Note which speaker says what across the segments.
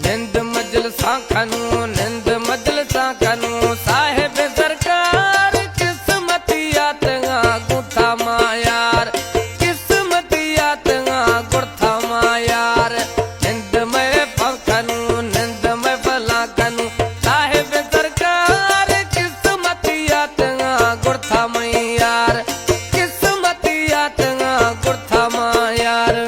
Speaker 1: निंद मजलसा खनू निंद मजलसा खनू साहिब सरकार किस्मतिया तंगा गुथा मायार किस्मतिया तंगा गुथा मायार निंद में फखनू निंद में फला खनू साहिब सरकार किस्मतिया तंगा गुथा मायार किस्मतिया तंगा गुथा मायार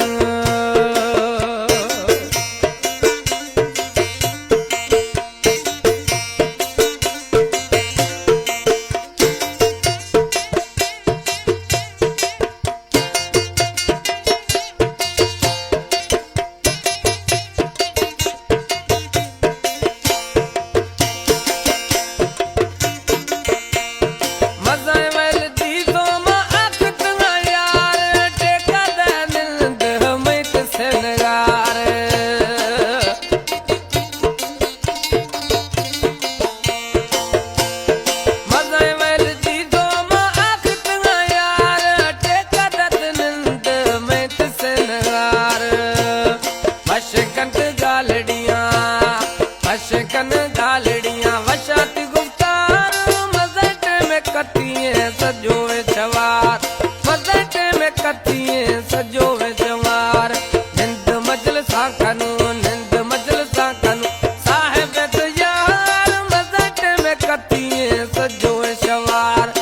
Speaker 1: सजोवे सवार मज़ट में कतिए सजोवे सवार निंद मजलसा खनू निंद मजलसा खनू साहिब यार मज़ट में कतिए सजोवे सवार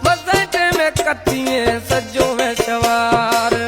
Speaker 1: मज़ट में कतिए सजोवे सवार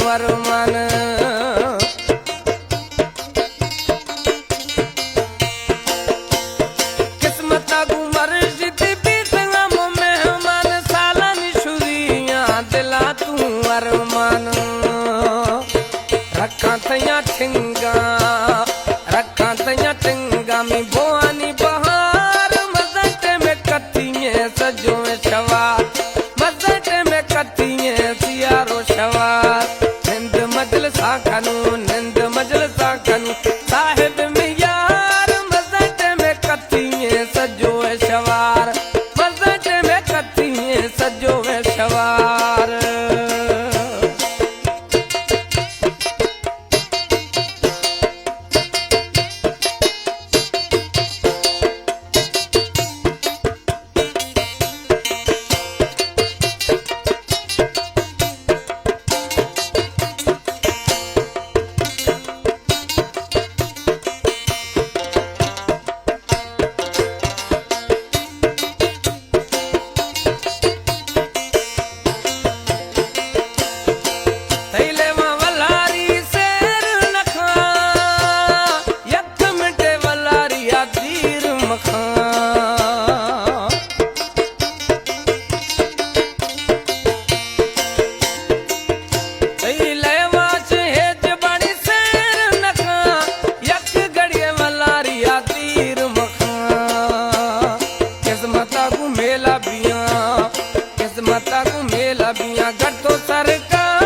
Speaker 1: वरमान किस्मत गु मर्जिद बीतंगा मेहमान सालानी शुरिया दिला तू वरमान रखा तया ठिंगा रखा तया ठिंगा मी बोआनी बहार मज़ट में कतिए सजोवे शवार मज़ट में कतिए सियारो शवार मजलसा खनू निंद मजलसा खनू साहिब में यार मज़ट में कतिए सजोवे सवार मज़ट में कतिए सजोवे सवार किस्मत को मेला बिया गठो सरकार